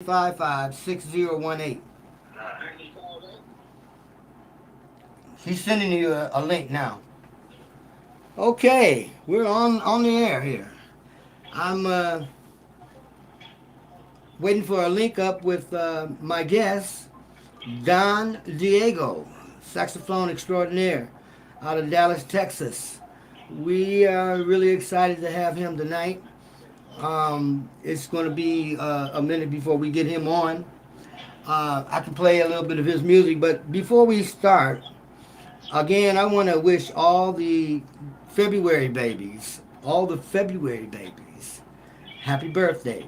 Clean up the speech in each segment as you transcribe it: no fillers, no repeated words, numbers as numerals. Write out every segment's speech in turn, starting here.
355-6018. She's sending you a link now. Okay, we're on the air here. I'm waiting for a link up with my guest, Don Diego, saxophone extraordinaire out of Dallas, Texas. We are really excited to have him tonight. It's going to be a minute before we get him on. I can play a little bit of his music, but before we start, again, I want to wish all the February babies, happy birthday.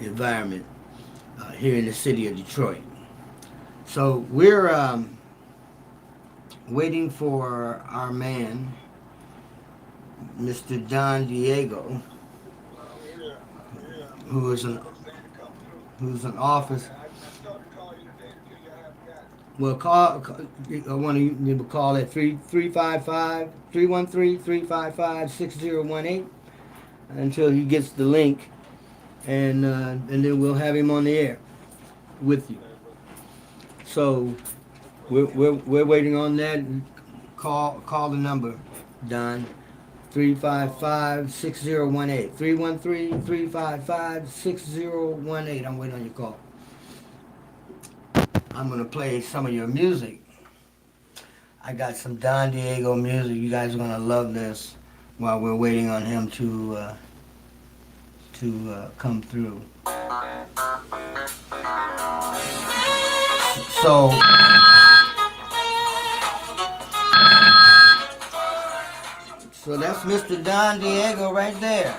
Environment here in the city of Detroit. So we're waiting for our man, Mr. Don Diego, who is an who's an office. Well, I want you to call at 355-313-355-6018 until he gets the link, and then we'll have him on the air with you. So we're waiting on that. Call the number, Don. 355-6018. 313-355-6018. I'm waiting on your call. I'm going to play some of your music. I got some Don Diego music. You guys are going to love this while we're waiting on him to come through. So, that's Mr. Don Diego right there.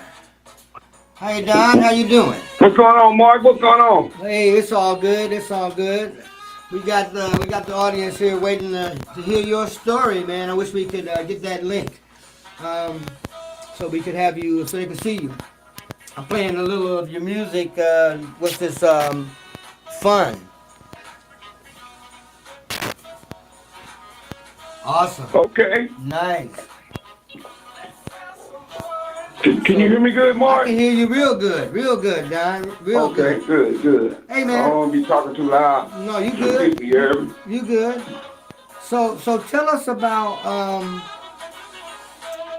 Hey Don, how you doing? What's going on, Mark? What's going on? Hey, it's all good. It's all good. We got the audience here waiting to hear your story, man. I wish we could get that link, so we could have you, so they could see you. I'm playing a little of your music. What's this? Fun. Awesome. Okay. Nice. Can you hear me good, I Mark? can hear you real good, Don. Real Okay, good. good. Hey, I man. don't want to be talking too loud. No, you good. You hear me? You good. So tell us about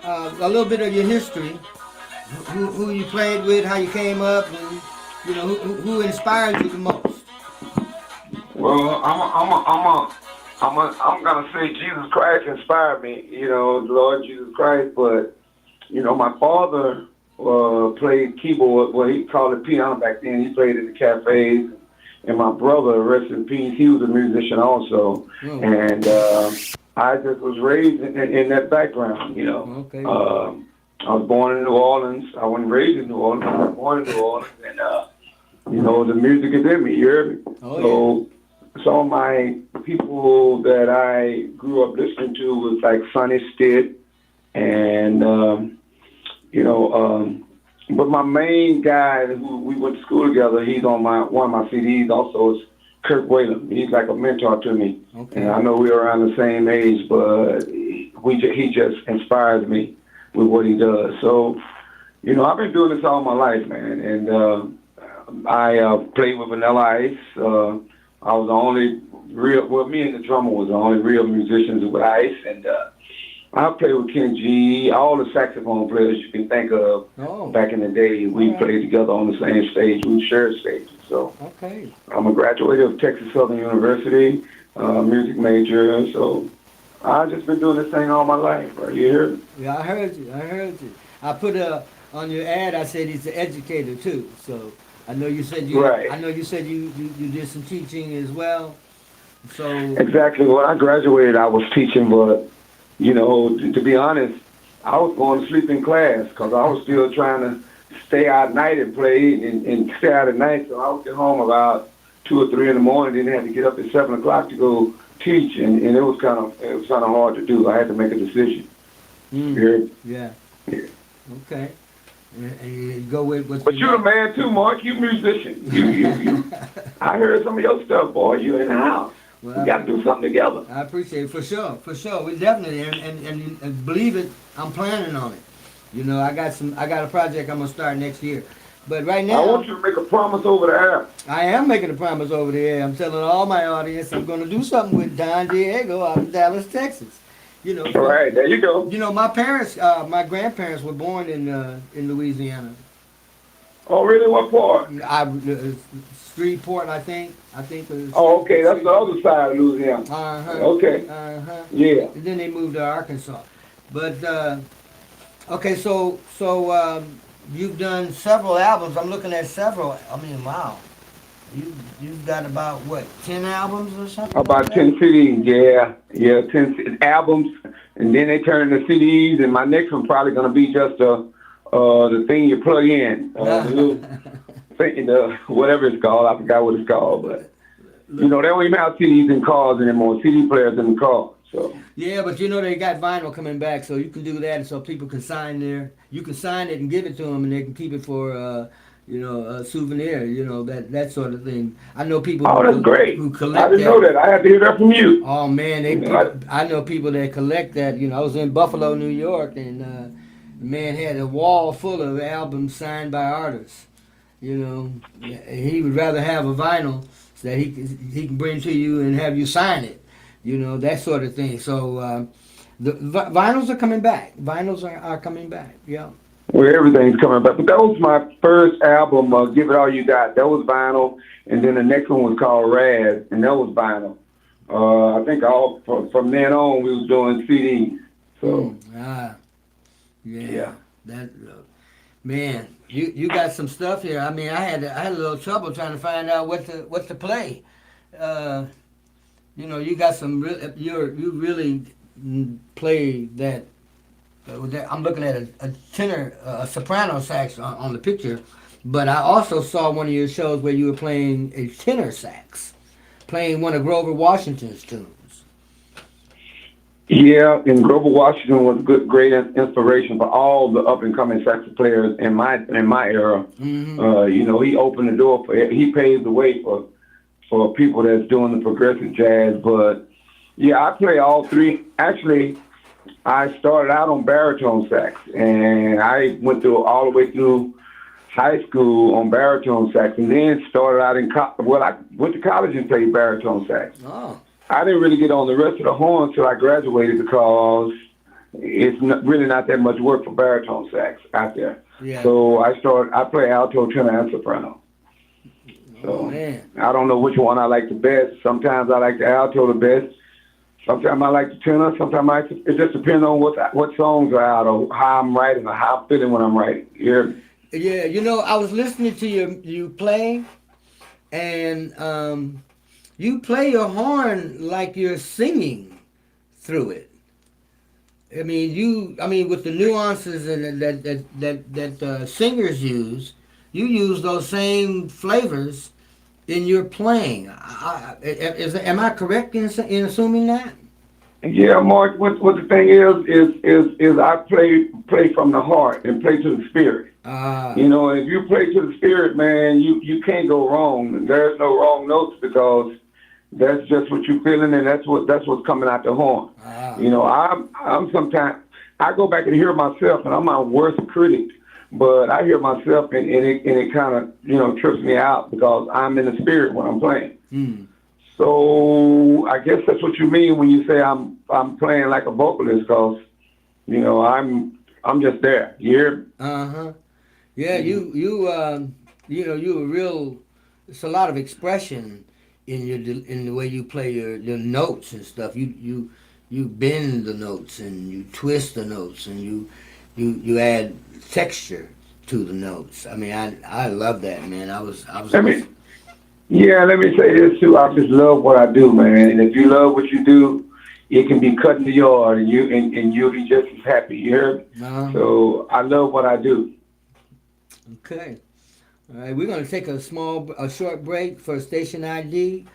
a little bit of your history. Who you played with, how you came up, and who inspired you the most. Well, I'm gonna say Jesus Christ inspired me. The Lord Jesus Christ. But my father played keyboard. Well, he called it piano back then. He played in the cafes. And my brother, rest in peace, he was a musician also. Oh. And I just was raised in that background. Okay. I was born in New Orleans. I wasn't raised in New Orleans. I was born in New Orleans, and the music is in me. You hear me? Oh, so some of my people that I grew up listening to was like Sonny Stitt, and but my main guy who we went to school together, he's on one of my CDs. Also, is Kirk Whalen. He's like a mentor to me. Okay. And I know we're around the same age, but he just inspires me with what he does. So, I've been doing this all my life, man. And I played with Vanilla Ice. I was the only me and the drummer was the only real musicians with Ice. And I played with Ken G, all the saxophone players you can think of. Back in the day. We played together on the same stage. We shared stages. So I'm a graduate of Texas Southern University, music major. So I've just been doing this thing all my life. Right? You heard? Yeah, I heard you. I put on your ad. I said he's an educator too. So I know you said you. Right. I know you said you did some teaching as well. So exactly. When I graduated, I was teaching, but to be honest, I was going to sleep in class because I was still trying to stay out at night and play and stay out at night. So I would get home about 2 or 3 in the morning. Then had to get up at 7 o'clock to go teach, and it was kind of hard to do. I had to make a decision. Yeah. Okay. And you go with what. But you're the man too, Mark. You musician. You. I heard some of your stuff, boy. You in the house. Well, we got to do something together. I appreciate it for sure. We definitely and believe it. I'm planning on it. I got a project I'm gonna start next year. But right now, I want you to make a promise over the air. I am making a promise over the air. I'm telling all my audience I'm gonna do something with Don Diego out of Dallas, Texas. All right, there you go. My parents, my grandparents were born in Louisiana. Oh, really? What part? Shreveport, I think. Oh, okay. That's the other side of Louisiana. Okay. Yeah. And then they moved to Arkansas. But okay, so you've done several albums. I'm looking at several. I mean, wow. You've got about 10 albums or something? About 10 CDs, yeah, 10 albums, and then they turn into CDs. And my next one probably gonna be just the thing you plug in, the little thing, whatever it's called. I forgot what it's called, but they don't even have CDs in cars anymore. CD players in the car. So yeah, but they got vinyl coming back, so you can do that, so people can sign you can sign it and give it to them, and they can keep it for a souvenir, that sort of thing. I know people. Oh, that's great. Who collect. I didn't know that. I had to hear that from you. Oh man, I know people that collect that. I was in Buffalo, New York, and the man had a wall full of albums signed by artists. He would rather have a vinyl so that he can bring to you and have you sign it. That sort of thing. So the vinyls are coming back. Vinyls are coming back. Yeah. Well, everything's coming back. But that was my first album, Give It All You Got. That was vinyl. And then the next one was called Raz, and that was vinyl. I think from then on, we was doing CDs. So. Yeah. That man, you got some stuff here. I mean, I had a little trouble trying to find out what to play. You got some. You really play that. I'm looking at a tenor, a soprano sax on the picture, but I also saw one of your shows where you were playing a tenor sax, playing one of Grover Washington's tunes. Yeah, and Grover Washington was great inspiration for all the up and coming sax players in my era. Mm-hmm. He opened the door he paved the way for people that's doing the progressive jazz. But yeah, I play all three. Actually, I started out on baritone sax, and I went all the way through high school on baritone sax, and then started out I went to college and played baritone sax. Oh. I didn't really get on the rest of the horns until I graduated because it's really not that much work for baritone sax out there. Yeah. So I play alto, tenor, and soprano. So man. I don't know which one I like the best. Sometimes I like the alto the best. Sometimes I like the tenor. Sometimes it just depends on what songs are out or how I'm writing or how I'm feeling when I'm writing. Yeah. Yeah, I was listening to you play, and you play your horn like you're singing through it. I mean, with the nuances and that singers use, you use those same flavors in your playing. Am I correct in assuming that? Yeah, Mark. What the thing is I play from the heart and play to the spirit. If you play to the spirit, man, you can't go wrong. There's no wrong notes because That's just what you're feeling, and that's what's coming out the horn. Ah. You know, I'm sometimes I go back and hear myself, and I'm my worst critic. But I hear myself, and it kind of trips me out because I'm in the spirit when I'm playing. Mm. So I guess that's what you mean when you say I'm playing like a vocalist, because I'm just there. You hear? Uh-huh. Yeah, you a real. It's a lot of expression in the way you play your notes and stuff. You bend the notes and you twist the notes and you add texture to the notes. I mean, I love that, man. I was. Let me say this too. I just love what I do, man. And if you love what you do, it can be cutting the yard, and you'll be just as happy. You heard? Uh-huh. So I love what I do. Okay. All right, we're going to take a short break for station ID,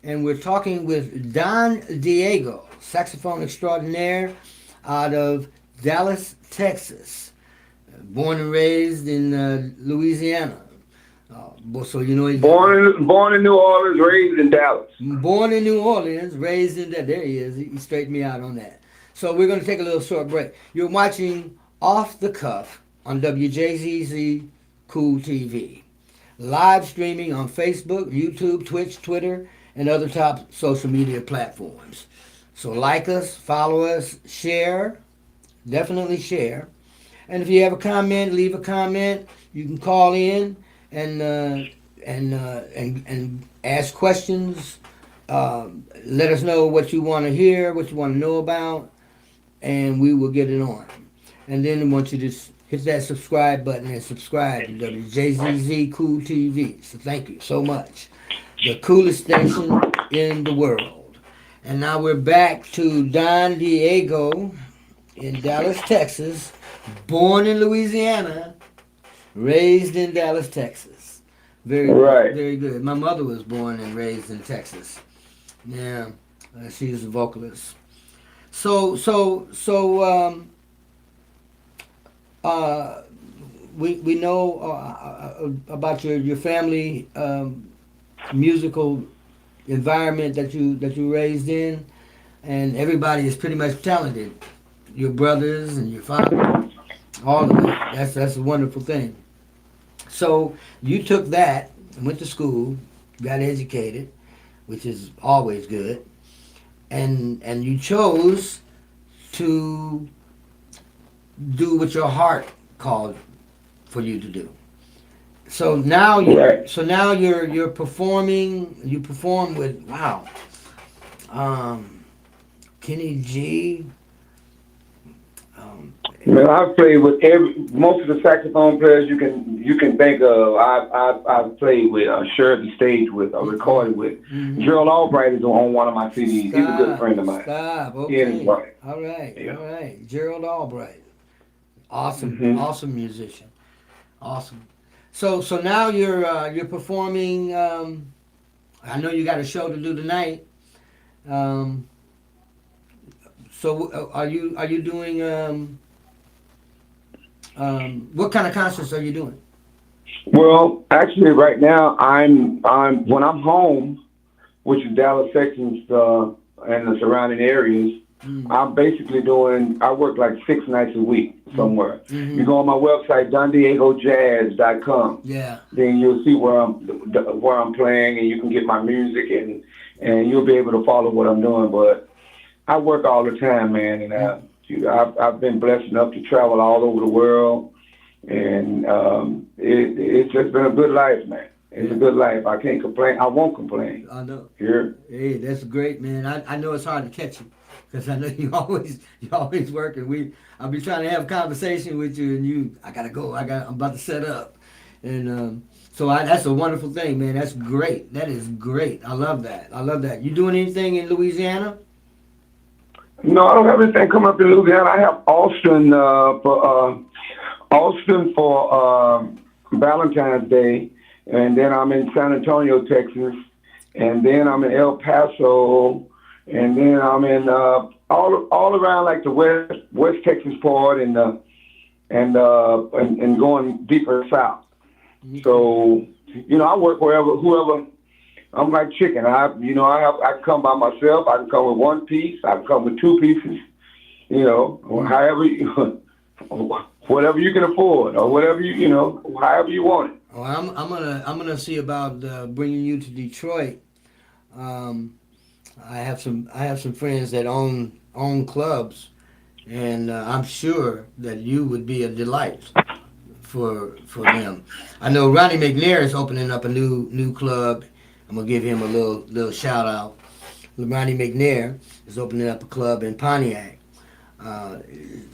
and we're talking with Don Diego, saxophone extraordinaire out of Dallas, Texas, born and raised in Louisiana. So you know he's born in New Orleans, raised in Dallas. Born in New Orleans, raised in that. There he is. He straightened me out on that. So we're going to take a little short break. You're watching Off the Cuff on WJZZ Cool TV. Live streaming on Facebook, YouTube, Twitch, Twitter, and other top social media platforms. So like us, follow us, share, definitely share. And if you have a comment, leave a comment. You can call in and ask questions. Let us know what you want to hear, what you want to know about, and we will get it on. And then I want you to hit that subscribe button and subscribe to WJZZ Cool TV. So thank you so much. The coolest station in the world. And now we're back to Don Diego in Dallas, Texas. Born in Louisiana, raised in Dallas, Texas. Very good, very good. My mother was born and raised in Texas. Yeah, she's a vocalist. So we know about your family musical environment that you raised in, and everybody is pretty much talented. Your brothers and your father, all of it. That's a wonderful thing. So you took that and went to school, got educated, which is always good, and you chose to do what your heart called for you to do. So now you're performing. You perform with Kenny G. Man, I've played with most of the saxophone players you can think of. I've played with, shared the stage with, recorded with. Mm-hmm. Gerald Albright is on one of my CDs. He's a good friend of mine. Okay. All right. Gerald Albright. Awesome, Awesome musician. Awesome. So now you're performing. I know you got a show to do tonight. So are you doing? What kind of concerts are you doing? Well, actually, right now I'm when I'm home, which is Dallas, Texas, and the surrounding areas. I'm basically I work like 6 nights a week somewhere. Mm-hmm. You go on my website, dondiegojazz.com. Yeah. Then you'll see where I'm playing, and you can get my music, and you'll be able to follow what I'm doing. But I work all the time, man, and I've been blessed enough to travel all over the world, and it's just been a good life, man. It's a good life. I can't complain. I won't complain. I know. Here. Hey, that's great, man. I know it's hard to catch you because I know you always working. I'll be trying to have a conversation with you, and I gotta go. I'm about to set up, and so that's a wonderful thing, man. That's great. That is great. I love that. You doing anything in Louisiana? No, I don't have anything coming up in Louisiana. I have Austin for Valentine's Day, and then I'm in San Antonio, Texas, and then I'm in El Paso, and then I'm in all around like the West Texas part and going deeper south. So I work whoever I'm like chicken. I come by myself. I can come with one piece. I can come with two pieces. However, whatever you can afford, or whatever however you want it. Well, I'm gonna see about bringing you to Detroit. I have some friends that own clubs, and I'm sure that you would be a delight for them. I know Ronnie McNair is opening up a new club. I'm gonna give him a little shout out. Ronnie McNair is opening up a club in Pontiac.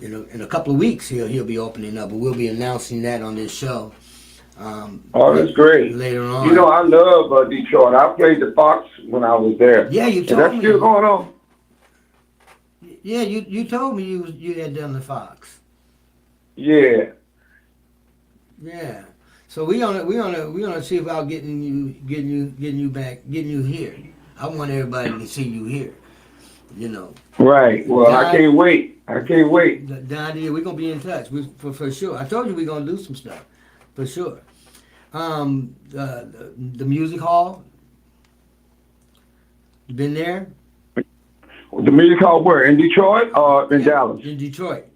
In a couple of weeks he'll be opening up, but we'll be announcing that on this show. Oh, that's great. Later on. I love Detroit. I played the Fox when I was there. Yeah, you told me. That's still going on. Yeah, you told me you had done the Fox. Yeah. Yeah. So we gonna see about getting you here. I want everybody to see you here. Right. Well, I can't wait. Don, we're gonna be in touch. For sure. I told you we're gonna do some stuff. For sure. The music hall. You been there? The music hall where? In Detroit or in Dallas? In Detroit.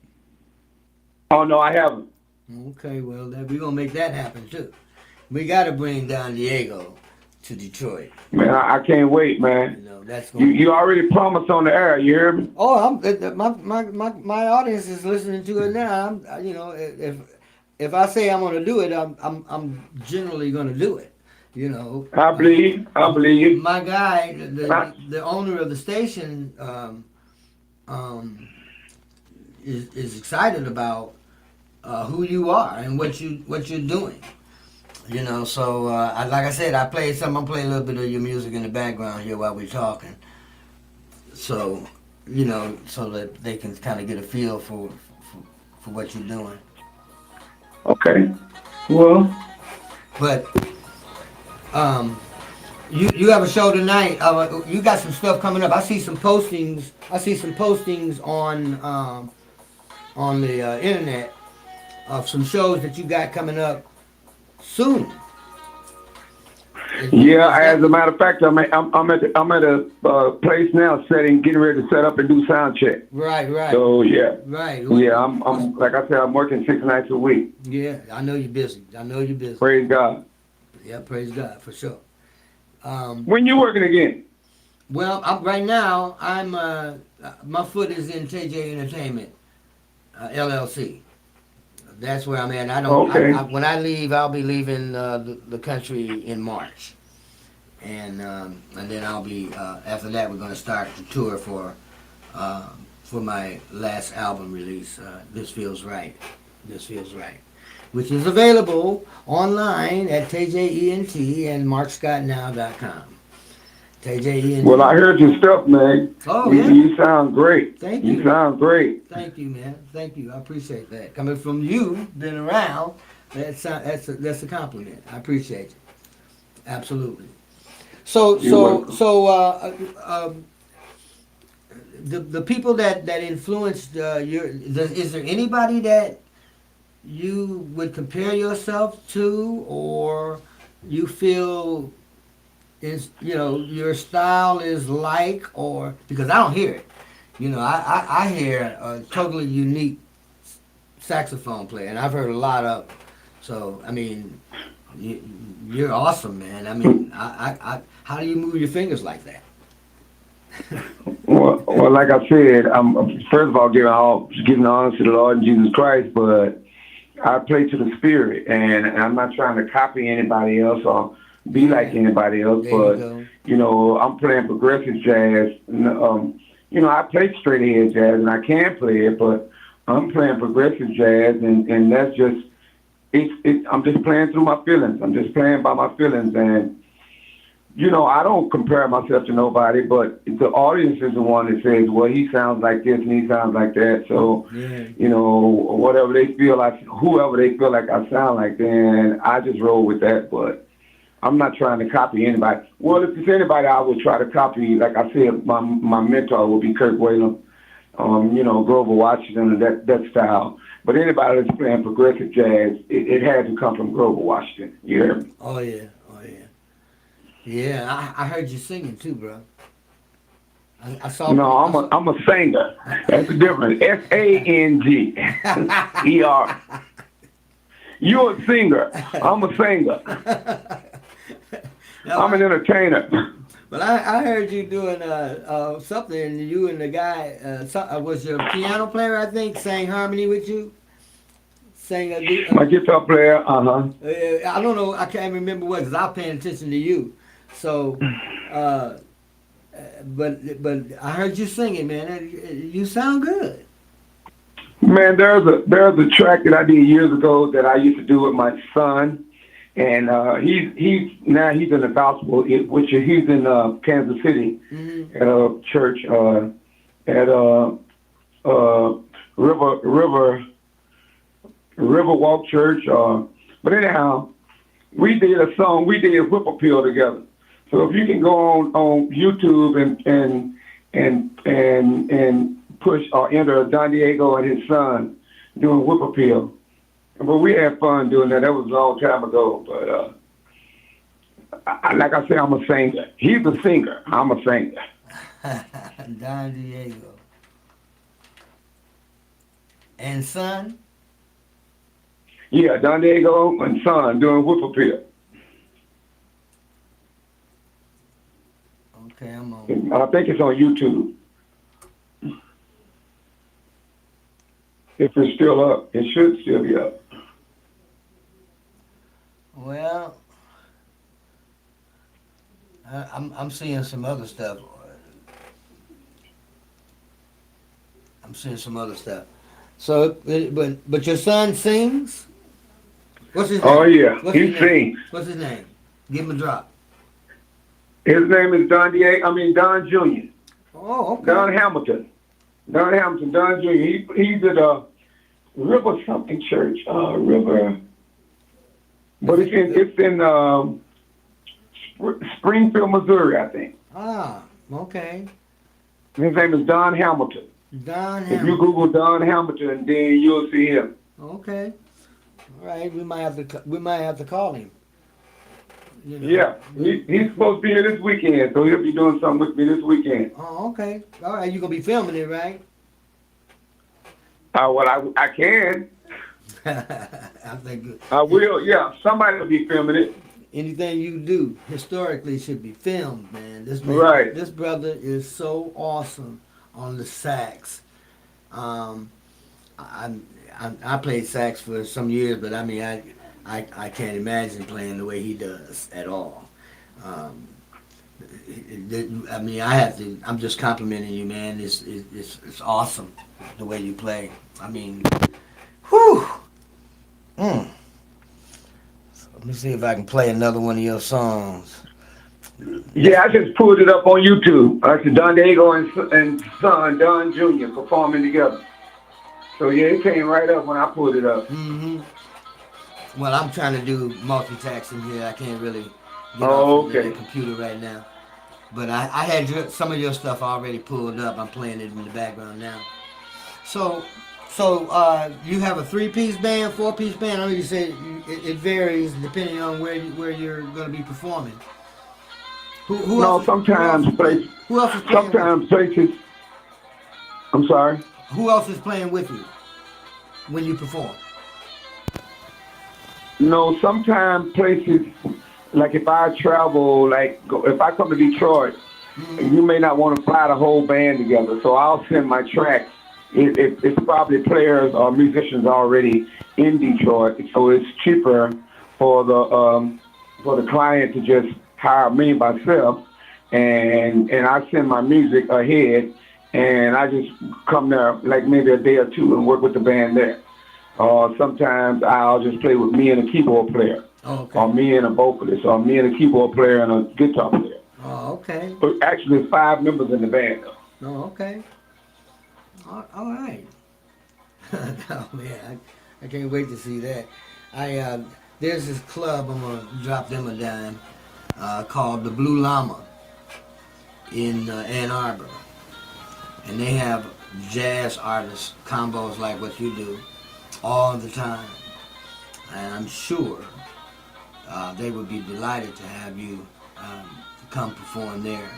Oh no, I haven't. Okay, well, we're gonna make that happen too. We got to bring Don Diego to Detroit. Man, I can't wait, man. That's you already promised on the air. You hear me? Oh, my audience is listening to it now. If I say I'm gonna do it, I'm generally gonna do it. I believe. My guy, the owner of the station, is excited about who you are and what you're doing. So like I said, I'm playing a little bit of your music in the background here while we're talking. So, so that they can kind of get a feel for what you're doing. Okay. Well. But you have a show tonight. You got some stuff coming up. I see some postings on the internet of some shows that you got coming up soon. Yeah, as a matter of fact, I'm at a place now getting ready to set up and do sound check. Right. So yeah. Right. Yeah, I'm like I said, I'm working 6 nights a week. Yeah, I know you're busy. Praise God. Yeah, praise God for sure. When you working again? Well, right now I'm my foot is in TJ Entertainment, LLC. That's where I'm at. I don't. Okay. When I leave, I'll be leaving the country in March, and then I'll be after that we're going to start the tour for my last album release. This Feels Right, which is available online at TJENT and MarkScottNow.com. TJENT. Well, I heard your stuff, man. Oh, yeah? You sound great. Thank you. You sound great. Thank you, man. Thank you. I appreciate that. Coming from you, been around, that's a compliment. I appreciate it. Absolutely. So the people that influenced is there anybody that you would compare yourself to, or you feel your style is like, or because I don't hear it. I hear a totally unique saxophone player, and I've heard a lot of them. So, I mean, you're awesome, man. I mean, how do you move your fingers like that? Well, like I said, I'm first of all giving honor to the Lord Jesus Christ, but I play to the Spirit, and I'm not trying to copy anybody else or be like anybody else. But I'm playing progressive jazz. I play straight ahead jazz, and I can play it, but I'm playing progressive jazz, and that's just I'm just playing through my feelings. I'm just playing by my feelings, and I don't compare myself to nobody, but the audience is the one that says, well, he sounds like this and he sounds like that. So, whatever they feel like, whoever they feel like I sound like, then I just roll with that. But I'm not trying to copy anybody. Well, if it's anybody I would try to copy, like I said, my mentor would be Kirk Whalum, Grover Washington, and that style. But anybody that's playing progressive jazz, it had to come from Grover Washington. You hear me? Oh, yeah. Yeah, I heard you singing too, bro. I saw. No, I saw. I'm a singer. That's the difference. SANG ER. You're a singer. I'm a singer. No, I'm an entertainer. but I heard you doing something. You and the guy was your piano player, I think, sang harmony with you. Sang My guitar player, uh-huh. I don't know. I can't remember what because I was paying attention to you. So, uh, but I heard you singing, man. You sound good. Man, there's a track that I did years ago that I used to do with my son, and he's in the gospel, which he's in Kansas City Mm-hmm. at a church at River Walk Church. But anyhow, we did a song. We did Whip Appeal together. So if you can go on YouTube and push or enter Don Diego and his son doing Whip Appeal. But we had fun doing that. That was a long time ago. But like I said, I'm a singer. He's a singer. I'm a singer. Don Diego and son. Yeah, Don Diego and son doing Whip Appeal. Okay, I'm on. I think it's on YouTube. If it's still up, it should still be up. Well, I'm seeing some other stuff. I'm seeing some other stuff. So, but your son sings. What's his name? Oh yeah, What's he his name? sings. What's his name? Give him a drop. His name is Don Diego. I mean Don Jr. Oh, okay. Don Hamilton. Don Hamilton. Don Jr. He's at a River something church. River. But it's in Springfield, Missouri, I think. Ah, okay. His name is Don Hamilton. Don If you Hamilton. Google Don Hamilton, then you'll see him. Okay. All right. We might have to call him. You know. Yeah, he's supposed to be here this weekend, so he'll be doing something with me this weekend. Oh, okay. All right. You're gonna be filming it, right? Well, I can. I think I will. Yeah, somebody will be filming it. anything you do historically should be filmed, man. Right. This brother is so awesome on the sax. I played sax for some years, but I mean, I can't imagine playing the way he does at all. Um, I mean, I'm just complimenting you, man. It's awesome the way you play. I mean, whew. Mm. So let me see if I can play another one of your songs. Yeah, I just pulled it up on YouTube. It's Don Diego and son Don Jr. performing together. So yeah, it came right up when I pulled it up. Mm-hmm. Well, I'm trying to do multitasking here. I can't really get Oh, off the okay. computer right now. But I had some of your stuff already pulled up. I'm playing it in the background now. So you have a 3-piece band, 4-piece band. I know you said it varies depending on where you're going to be performing. Who No, else? sometimes places. Who else is playing? Sometimes places. I'm sorry. Who else is playing with you when you perform? No, sometimes places. Like if I travel, if I come to Detroit, you may not want to fly the whole band together. So I'll send my tracks. It's probably players or musicians already in Detroit, so it's cheaper for the client to just hire me myself, and I send my music ahead, and I just come there like maybe a day or two and work with the band there. Or sometimes I'll just play with me and a keyboard player. Oh, okay. Or me and a vocalist, or me and a keyboard player and a guitar player. Oh, okay. But actually, 5 members in the band, though. Oh, okay. All right. Oh man, I can't wait to see that. There's this club I'm gonna drop them a dime called the Blue Llama in Ann Arbor, and they have jazz artists combos like what you do all the time, and I'm sure they would be delighted to have you come perform there.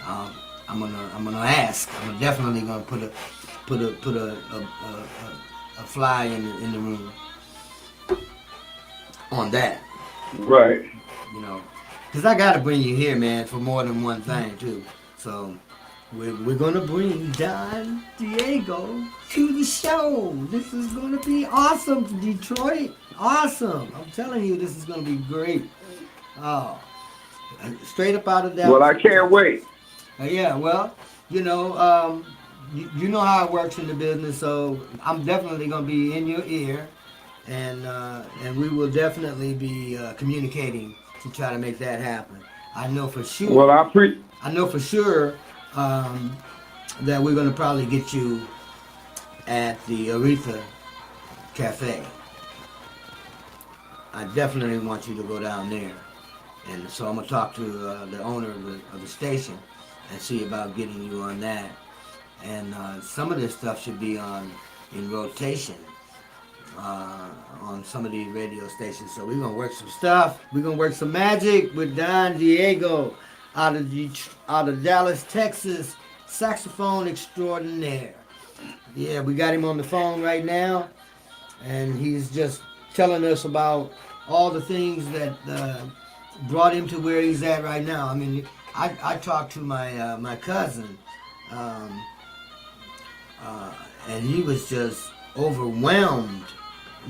I'm gonna ask. I'm definitely gonna put a fly in the room on that. Right. You know, because I got to bring you here, man, for more than one thing, too. So, we're going to bring Don Diego to the show. This is going to be awesome, Detroit. Awesome. I'm telling you, this is going to be great. Oh, straight up out of Dallas. Well, I can't wait. Yeah, well, you know, you know how it works in the business, so I'm definitely going to be in your ear. And we will definitely be communicating to try to make that happen. I know for sure. Well, I know for sure that we're going to probably get you at the Aretha Cafe. I definitely want you to go down there, and so I'm going to talk to the owner of the station and see about getting you on that. And some of this stuff should be in rotation. On some of these radio stations. So we're going to work some stuff. We're going to work some magic with Don Diego out of Dallas, Texas, saxophone extraordinaire. Yeah, we got him on the phone right now, and he's just telling us about all the things that brought him to where he's at right now. I mean, I talked to my cousin, and he was just overwhelmed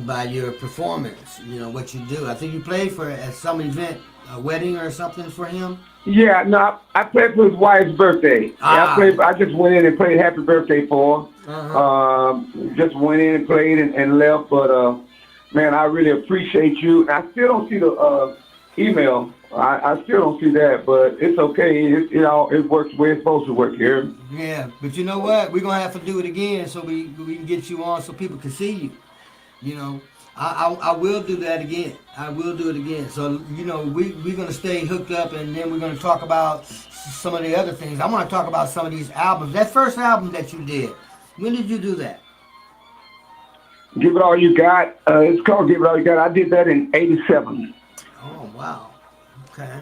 by your performance, you know, what you do. I think you played at some event, a wedding or something for him. Yeah, no, I played for his wife's birthday. I just went in and played happy birthday for her. Uh-huh. Just went in and played and left, but man, I really appreciate you. I still don't see the email. I still don't see that, but it's okay. It works where it's supposed to work here. Yeah, but you know what? We're gonna have to do it again so we can get you on so people can see you. You know, I will do that again. I will do it again. So, you know, we're going to stay hooked up, and then we're going to talk about some of the other things. I want to talk about some of these albums. That first album that you did, when did you do that? Give It All You Got. It's called Give It All You Got. I did that in 87. Oh, wow. Okay.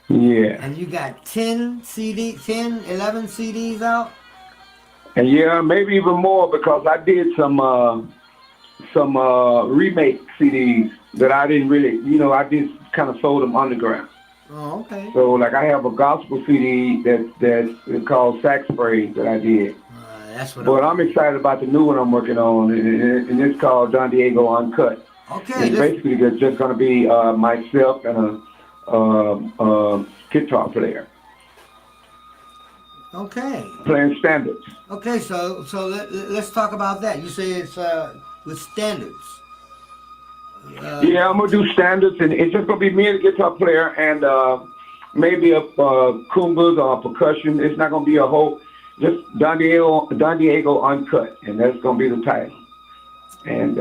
Yeah. And you got 11 CDs out? And yeah, maybe even more because I did some remake CDs that I didn't really, I just kind of sold them underground. Oh, okay. So like I have a gospel CD that's called Sax Spray that I did. That's what. But I'm excited about the new one I'm working on, and it's called Don Diego Uncut. Okay. It's basically just going to be myself and a guitar player. Okay. Playing standards. Okay, so let's talk about that. You say it's with standards. Yeah, I'm gonna do standards, and it's just gonna be me and the guitar player, and maybe a congas or percussion. It's not gonna be a whole, just Don Diego Uncut, and that's gonna be the title. And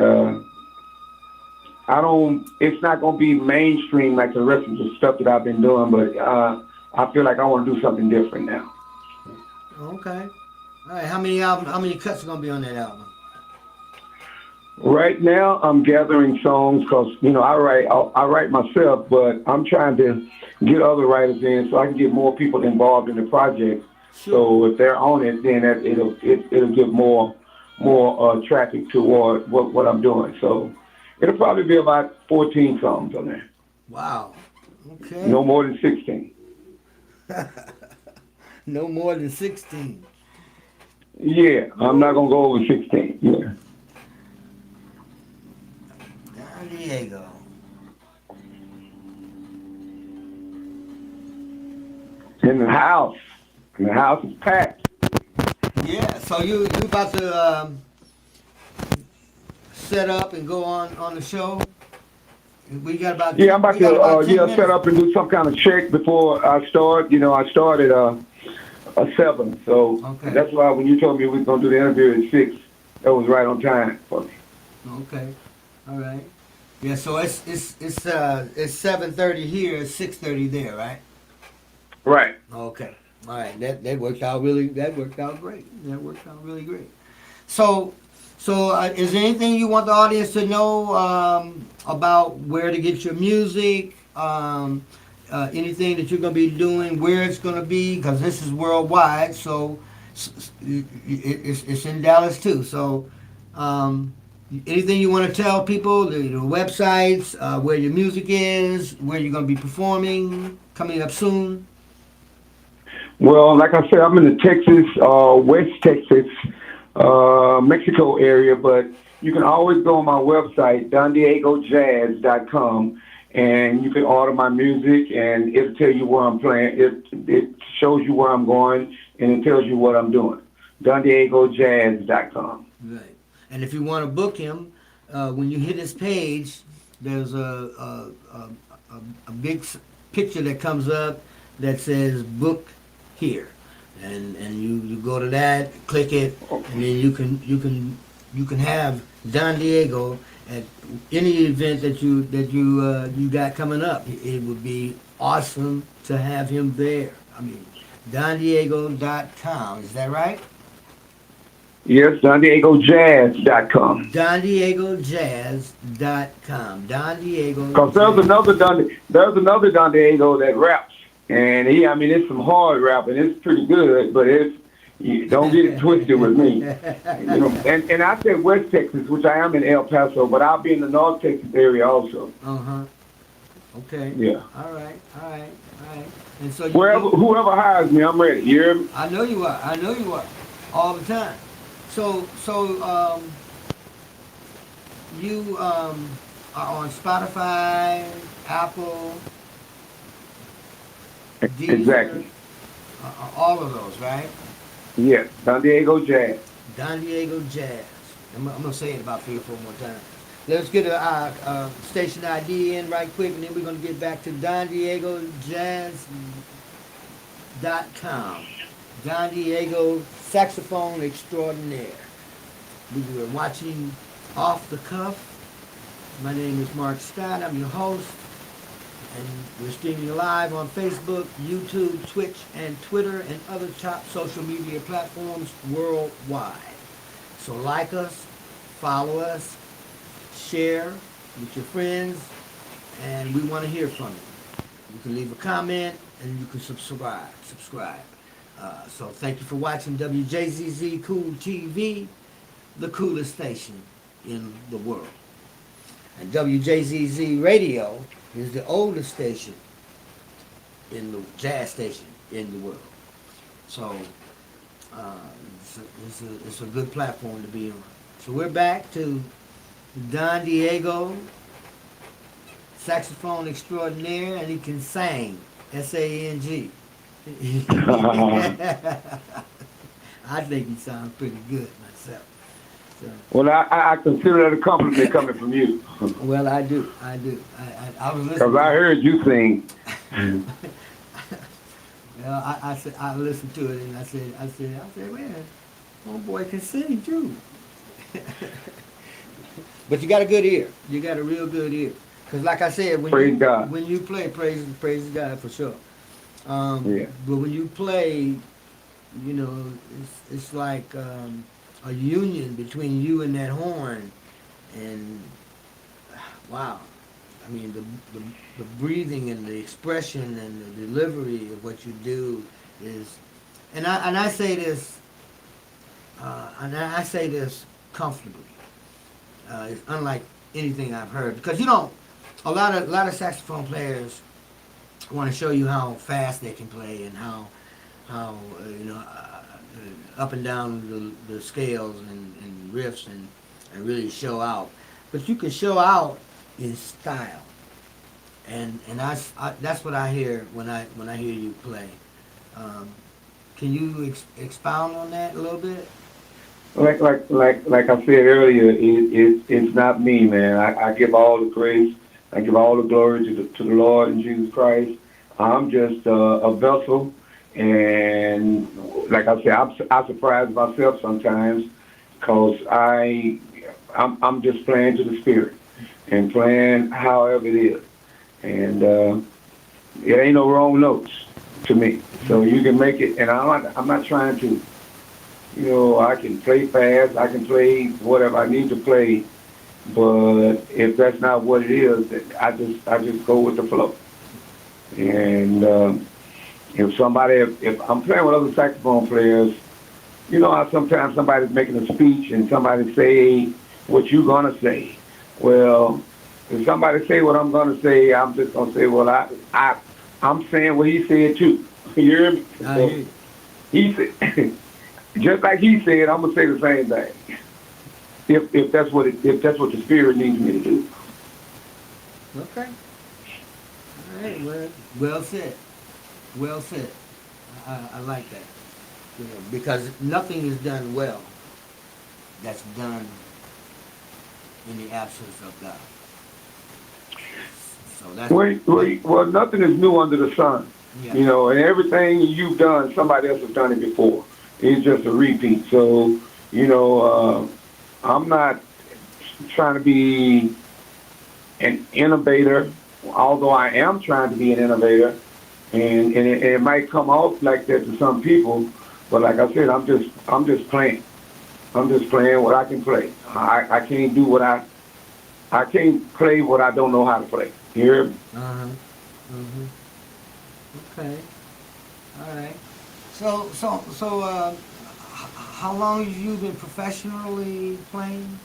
it's not gonna be mainstream like the rest of the stuff that I've been doing, but I feel like I want to do something different now. Okay. All right. How many cuts are gonna be on that album? Right now, I'm gathering songs because I write myself, but I'm trying to get other writers in so I can get more people involved in the project. Sure. So if they're on it, then it'll give more traffic toward what I'm doing. So it'll probably be about 14 songs on there. Wow. Okay. No more than 16. No more than 16. Yeah, I'm not gonna go over 16. Yeah. Don Diego. In the house. And the house is packed. Yeah. So you about to set up and go on the show? We got about. Yeah, I'm about to set up and do some kind of check before I start. I started a 7, so okay. That's why when you told me we were gonna do the interview at 6, that was right on time for me. Okay, all right. Yeah, so it's 7:30 here, it's 6:30 there, right? Right. Okay, all right. That worked out great. That worked out really great. So is there anything you want the audience to know about where to get your music? anything that you're going to be doing, where it's going to be, because this is worldwide. So it's in Dallas too. So anything you want to tell people, the websites, where your music is, where you're going to be performing, coming up soon? Well, like I said, I'm in the Texas, West Texas, Mexico area, but you can always go on my website, dondiegojazz.com, and you can order my music, and it'll tell you where I'm playing. It shows you where I'm going, and it tells you what I'm doing. dondiegojazz.com. Right. And if you want to book him, when you hit his page, there's a big picture that comes up that says "Book Here," and you go to that, click it, and then you can have Don Diego at any event that you got coming up. It would be awesome to have him there. I mean, dondiego.com, is that right? Yes, dondiegojazz.com. dondiegojazz.com. Don Diego. Because there's another Don Diego that raps, and it's some hard rap, and it's pretty good, but don't get it twisted with me. And I said West Texas, which I am in El Paso, but I'll be in the North Texas area also. Okay. Yeah. All right. And so whoever hires me, I'm ready. You hear me? I know you are. All the time. So you are on Spotify, Apple, Deezer, Exactly. All of those, right? Yes, Don Diego Jazz. Don Diego Jazz. I'm gonna say it about 3 or 4 more times. Let's get a station ID in right quick, and then we're gonna get back to DonDiegoJazz.com. Don Diego, saxophone extraordinaire. We were watching Off the Cuff. My name is Mark Scott. I'm your host, and we're streaming live on Facebook, YouTube, Twitch, and Twitter, and other top social media platforms worldwide. So like us, follow us, share with your friends, and we want to hear from you. You can leave a comment, and you can subscribe. So thank you for watching Wjzz Cool TV, the coolest station in the world. And WJZZ Radio is the oldest station in the jazz station in the world. So it's a good platform to be on. So we're back to Don Diego, saxophone extraordinaire, and he can sing, S-A-N-G. I think he sounds pretty good myself. So, well, I consider that a compliment coming from you. Well, I do. I was listening. Because I heard you sing. Well, I said I listened to it, and I said, man, homeboy can sing too. But you got a good ear. You got a real good ear. Because like I said, when you play, praise God for sure. Yeah. But when you play, it's like a union between you and that horn, and wow, I mean the breathing and the expression and the delivery of what you do is, and I say this, comfortably. It's unlike anything I've heard, because a lot of saxophone players want to show you how fast they can play and how up and down the scales and riffs and really show out. But you can show out in style, and that's what I hear when I hear you play. Can you expound on that a little bit? Like I said earlier, it's not me, man. I give all the praise. I give all the glory to the Lord and Jesus Christ. I'm just a vessel, and like I said, I surprise myself sometimes because I'm just playing to the Spirit and playing however it is, and it ain't no wrong notes to me. So you can make it, and I'm not trying to. I can play fast. I can play whatever I need to play. But if that's not what it is, then I just go with the flow. And if I'm playing with other saxophone players, you know how sometimes somebody's making a speech and somebody say what you're gonna say. Well, if somebody say what I'm gonna say, I'm just gonna say, well, I'm saying what he said too. You hear me? I So hear you. he said, just like he said, I'm gonna say the same thing. If that's what the spirit needs me to do. Okay. All right. Well said. Well said. I like that. You know, because nothing is done well that's done in the absence of God. So that's Well, nothing is new under the sun. yeah. You know, and everything you've done, somebody else has done it before. It's just a repeat. So, you know, I'm not trying to be an innovator, although I am trying to be an innovator, and it might come off like that to some people. But like I said, I'm just playing. I'm just playing what I can play. I can't do I can't play what I don't know how to play. You hear me? Uh-huh. Mm-hmm. Okay. All right. So, how long have you been professionally playing?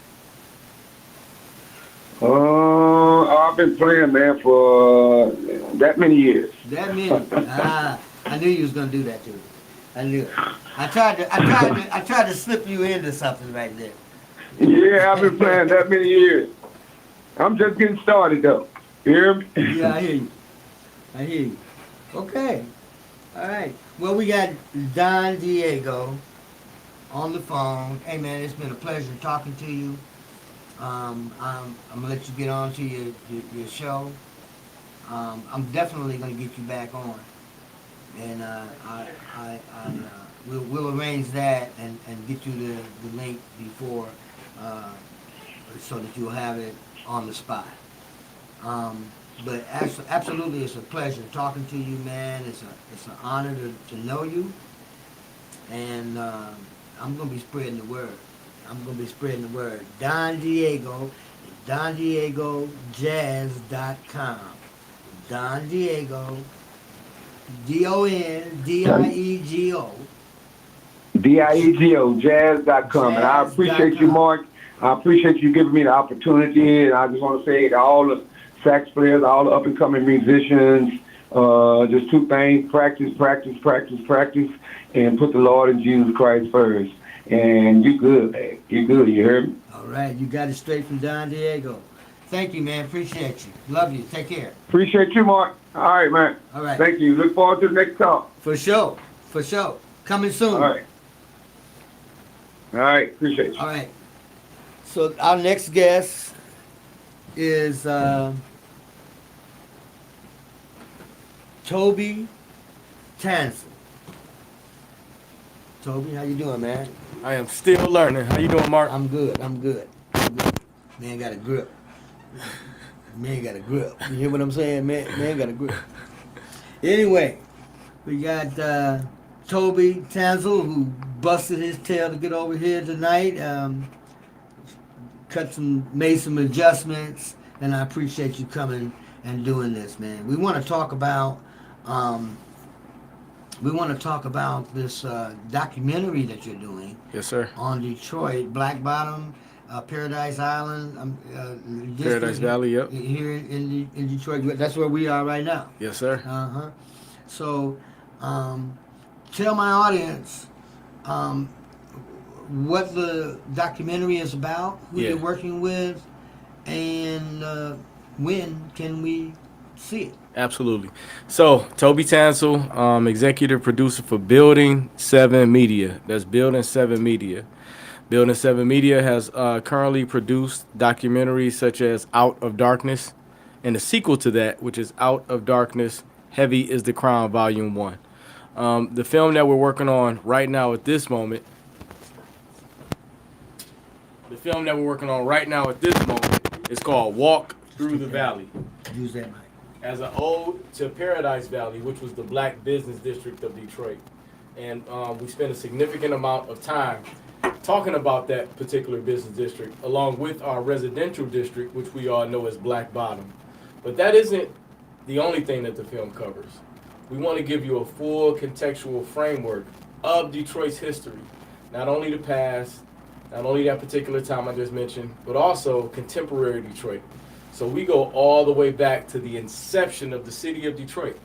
I've been playing, man, for that many years. That many. I knew you was gonna do that to me. I knew it. I tried to slip you into something right there. Yeah, I've been playing that many years. I'm just getting started, though. You hear me? Yeah, I hear you. I hear you. Okay. All right. Well, we got Don Diego on the phone. Hey, man, it's been a pleasure talking to you. I'm gonna let you get on to your show. I'm definitely gonna get you back on, and we'll arrange that and get you the link before, uh, so that you'll have it on the spot. Um, but absolutely, it's a pleasure talking to you, man. It's an honor to know you, and I'm gonna be spreading the word. I'm gonna be spreading the word. Don Diego, DonDiegoJazz.com. Don Diego, DonDiego, DIEGO, jazz.com. And I appreciate you, Jazz.com. Mark. I appreciate you giving me the opportunity. And I just want to say to all the sax players, all the up and coming musicians, just two things: practice, practice, practice, practice, and put the Lord and Jesus Christ first. And you good, man. You good. You heard me? All right, you got it straight from Don Diego. Thank you, man. Appreciate you. Love you. Take care. Appreciate you, Mark. All right, man. All right. Thank you. Look forward to the next talk. For sure. For sure. Coming soon. All right. All right. Appreciate you. All right. So our next guest is Toby Tansel. Toby, how you doing, man? I am still learning. How you doing, Mark? I'm good. I'm good. I'm good. Man got a grip. Man got a grip. You hear what I'm saying? Man got a grip. Anyway, we got Toby Tansel, who busted his tail to get over here tonight. Made some adjustments, and I appreciate you coming and doing this, man. We want to talk about this documentary that you're doing. Yes, sir. On Detroit, Black Bottom, Paradise Island, Paradise Valley, yep. Here in Detroit. That's where we are right now. Yes, sir. Uh-huh. So, tell my audience what the documentary is about, who you're working with, and when can we see it? Absolutely. So, Toby Tansel, executive producer for Building 7 Media. That's Building 7 Media. Building 7 Media has currently produced documentaries such as Out of Darkness and the sequel to that, which is Out of Darkness, Heavy is the Crown, Volume 1. The film that we're working on right now at this moment is called Walk Through the Valley. Use that mic. As an ode to Paradise Valley, which was the black business district of Detroit. And we spent a significant amount of time talking about that particular business district, along with our residential district, which we all know as Black Bottom. But that isn't the only thing that the film covers. We want to give you a full contextual framework of Detroit's history, not only the past, not only that particular time I just mentioned, but also contemporary Detroit. So we go all the way back to the inception of the city of Detroit.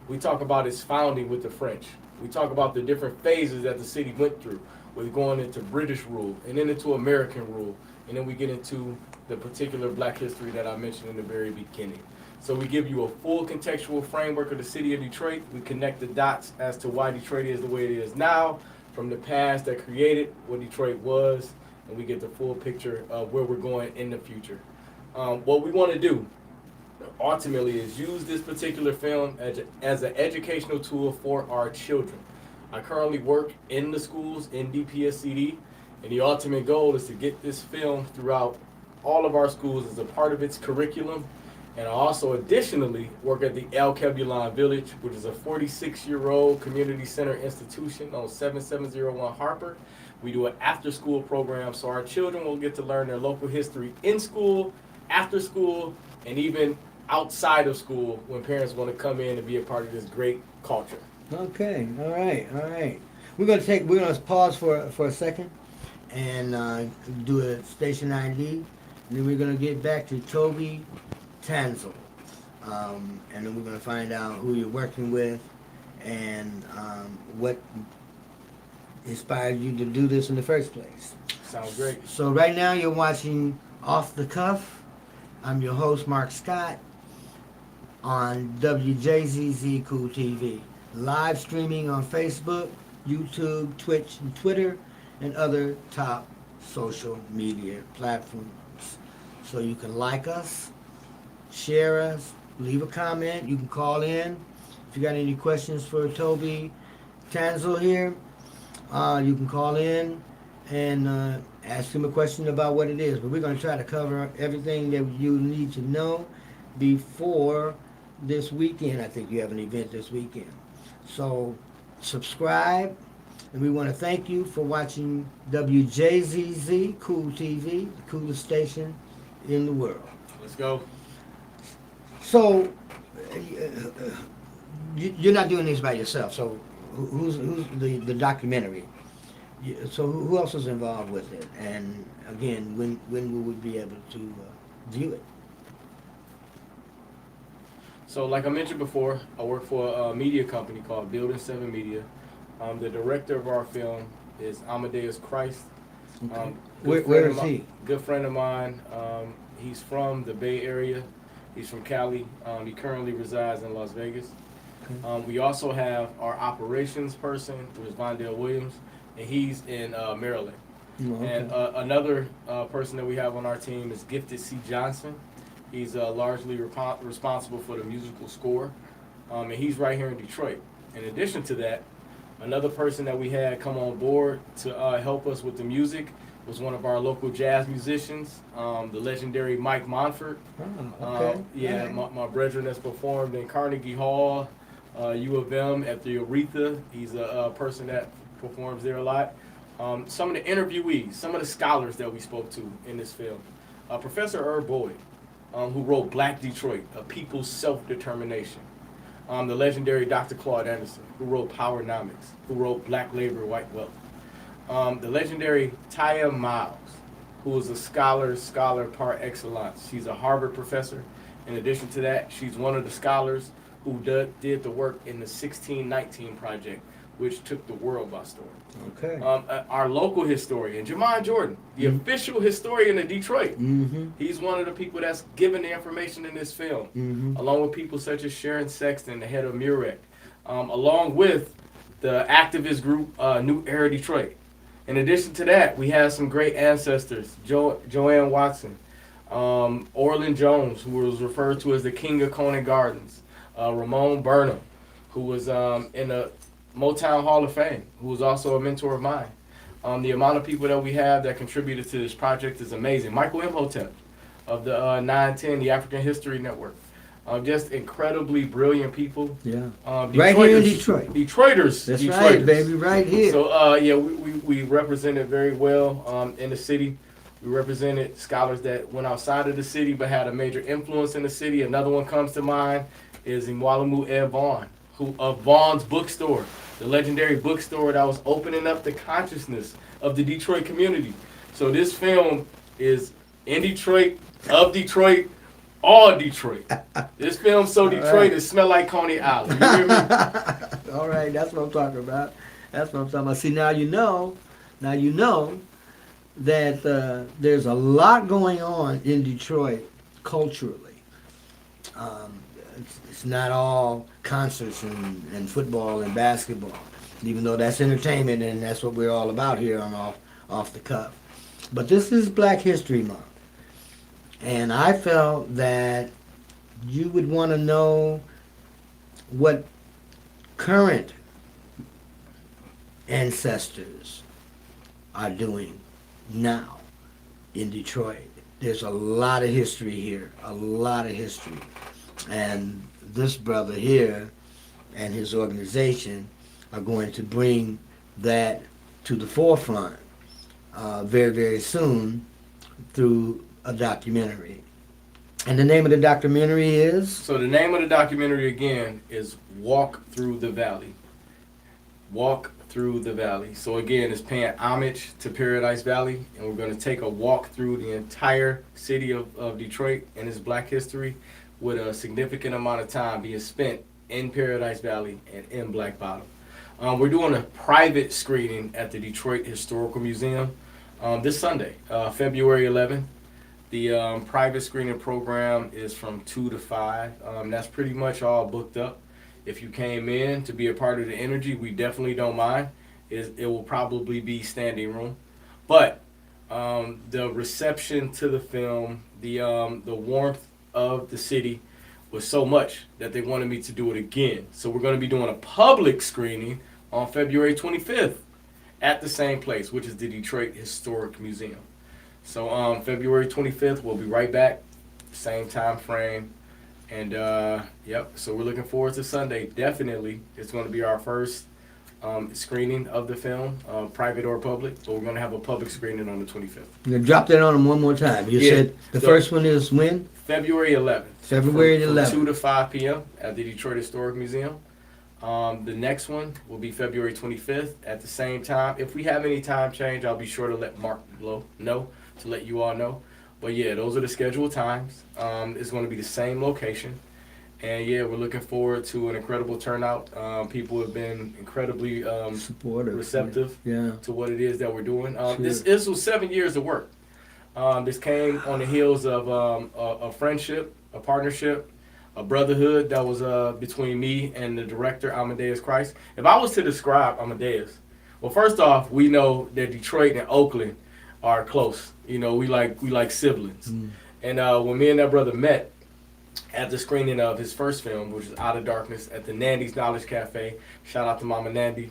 We talk about its founding with the French. We talk about the different phases that the city went through, with going into British rule and then into American rule, and then we get into the particular black history that I mentioned in the very beginning. So we give you a full contextual framework of the city of Detroit. We connect the dots as to why Detroit is the way it is now, from the past that created what Detroit was, and we get the full picture of where we're going in the future. What we want to do ultimately is use this particular film as an educational tool for our children. I currently work in the schools in DPSCD, and the ultimate goal is to get this film throughout all of our schools as a part of its curriculum. And I also additionally work at the El Kebulon Village, which is a 46-year-old community center institution on 7701 Harper. We do an after-school program, so our children will get to learn their local history in school, after school, and even outside of school when parents want to come in and be a part of this great culture. Okay, all right. We're gonna pause for a second and do a station ID, and then we're gonna get back to Toby Tanzel, and then we're gonna find out who you're working with and what inspired you to do this in the first place. Sounds great. So right now you're watching Off the Cuff. I'm your host, Mark Scott, on Wjzz Cool TV. Live streaming on Facebook, YouTube, Twitch, and Twitter, and other top social media platforms. So you can like us, share us, leave a comment. You can call in. If you got any questions for Toby Tanzel here, you can call in and ask him a question about what it is. But we're going to try to cover everything that you need to know before this weekend. I think you have an event this weekend. So subscribe, and we want to thank you for watching Wjzz Cool TV, the coolest station in the world. Let's go. So you're not doing this by yourself. So who's the documentary? So who else is involved with it? And again, when will we be able to view it? So like I mentioned before, I work for a media company called Building 7 Media. The director of our film is Amadeus Christ. Okay. Where is he? Good friend of mine. He's from the Bay Area. He's from Cali. He currently resides in Las Vegas. Okay. We also have our operations person, who is Vondell Williams, and he's in Maryland. Oh, okay. And another person that we have on our team is Gifted C. Johnson. He's largely responsible for the musical score, and he's right here in Detroit. In addition to that, another person that we had come on board to help us with the music was one of our local jazz musicians, the legendary Mike Monfort. Oh, okay. My brethren that's performed in Carnegie Hall, U of M at the Aretha. He's a person that performs there a lot. Some of the interviewees, some of the scholars that we spoke to in this film. Professor Herb Boyd, who wrote Black Detroit, A People's Self-Determination. The legendary Dr. Claude Anderson, who wrote Powernomics, who wrote Black Labor, White Wealth. The legendary Taya Miles, who is a scholar par excellence. She's a Harvard professor. In addition to that, she's one of the scholars who did the work in the 1619 Project, which took the world by storm. Okay. Our local historian, Jamon Jordan, the official historian of Detroit. Mm-hmm. He's one of the people that's given the information in this film, along with people such as Sharon Sexton, the head of MUREC, along with the activist group New Era Detroit. In addition to that, we have some great ancestors, Joanne Watson, Orlin Jones, who was referred to as the King of Conant Gardens, Ramon Burnham, who was in the Motown Hall of Fame, who was also a mentor of mine. The amount of people that we have that contributed to this project is amazing. Michael Imhotep of the 910, the African History Network. Just incredibly brilliant people. Yeah. Right here in Detroit. Detroiters. That's Detroiters. right, baby, right here. So, we represented very well in the city. We represented scholars that went outside of the city but had a major influence in the city. Another one comes to mind is Imwalamu Ed Vaughn, who of Vaughn's Bookstore, the legendary bookstore that was opening up the consciousness of the Detroit community. So this film is in Detroit, of Detroit, all Detroit. This film so Detroit right. it smell like Coney Island. You hear me? All right, that's what I'm talking about. That's what I'm talking about. See, now you know that there's a lot going on in Detroit culturally. It's not all concerts and football and basketball, even though that's entertainment and that's what we're all about here on Off the Cuff. But this is Black History Month. And I felt that you would want to know what current ancestors are doing now in Detroit. There's a lot of history here, a lot of history. And this brother here and his organization are going to bring that to the forefront very, very soon through a documentary. And the name of the documentary is? So the name of the documentary again is Walk Through the Valley. Walk Through the Valley. So again, it's paying homage to Paradise Valley, and we're going to take a walk through the entire city of Detroit and its Black history, with a significant amount of time being spent in Paradise Valley and in Black Bottom. We're doing a private screening at the Detroit Historical Museum this Sunday, February 11th. The private screening program is from 2 to 5. That's pretty much all booked up. If you came in to be a part of the energy, we definitely don't mind. It will probably be standing room. But the reception to the film, the warmth of the city was so much that they wanted me to do it again. So we're going to be doing a public screening on February 25th at the same place, which is the Detroit Historic Museum. So February 25th, we'll be right back, same time frame. And yep, so we're looking forward to Sunday. Definitely, it's going to be our first screening of the film, private or public. But we're going to have a public screening on the 25th. You're going to drop that on them one more time. You said the first one is when? February 11th. February from 11th. 2 to 5 p.m. at the Detroit Historic Museum. The next one will be February 25th at the same time. If we have any time change, I'll be sure to let Mark know, to let you all know. But yeah, those are the scheduled times. It's going to be the same location. And yeah, we're looking forward to an incredible turnout. People have been incredibly supportive, receptive to what it is that we're doing. Sure. This was 7 years of work. This came on the heels of a friendship, a partnership, a brotherhood that was between me and the director, Amadeus Christ. If I was to describe Amadeus, well, first off, we know that Detroit and Oakland are close. You know, we like siblings. And when me and that brother met at the screening of his first film, which is Out of Darkness, at the Nandy's Knowledge Cafe, shout out to Mama Nandy,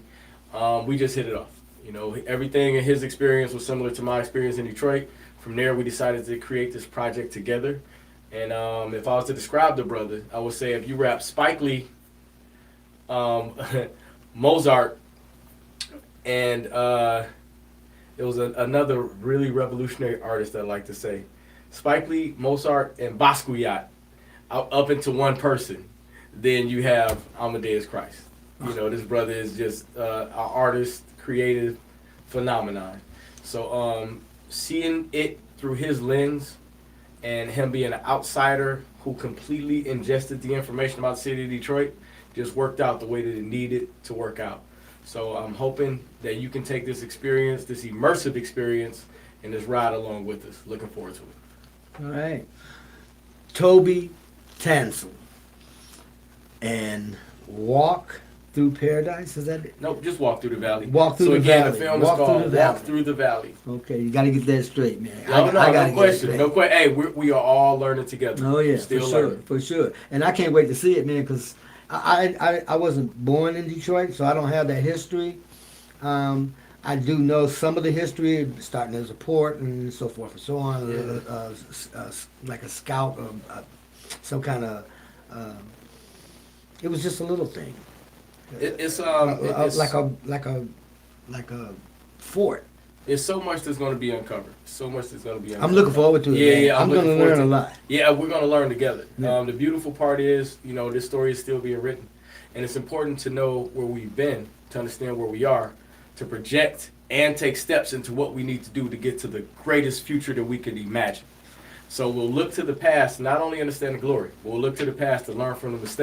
we just hit it off. You know, everything in his experience was similar to my experience in Detroit. From there, we decided to create this project together. And if I was to describe the brother, I would say if you rap Spike Lee, Mozart, and it was another really revolutionary artist I like to say. Spike Lee, Mozart, and Basquiat up into one person. Then you have Amadeus Christ. You know, this brother is just an artist, creative phenomenon. So seeing it through his lens and him being an outsider who completely ingested the information about the city of Detroit just worked out the way that it needed to work out. So I'm hoping that you can take this experience, this immersive experience, and just ride along with us. Looking forward to it. All right. Toby Tansel and Walk Through Paradise, is that it? Nope, just Walk Through the Valley. Walk Through the Valley. Valley. So again, the film Walk is Through called the Valley. Walk Through the Valley. Okay, you got to get that straight, man. No, I gotta no question. get it No straight. question. Hey, we are all learning together. Oh yeah, Still for sure, learning. for sure. And I can't wait to see it, man, because I wasn't born in Detroit, so I don't have that history. I do know some of the history, starting as a port and so forth and so on, like a scout or some kind of. It was just a little thing. It's like a fort. It's so much that's going to be uncovered. So much that's going to be uncovered. I'm looking forward to it. Yeah, man. yeah, I'm looking going to forward learn to a it. lot. Yeah, we're going to learn together. Yeah. The beautiful part is, you know, this story is still being written. And it's important to know where we've been, to understand where we are, to project and take steps into what we need to do to get to the greatest future that we could imagine. So we'll look to the past, not only understand the glory, but we'll look to the past to learn from the mistakes.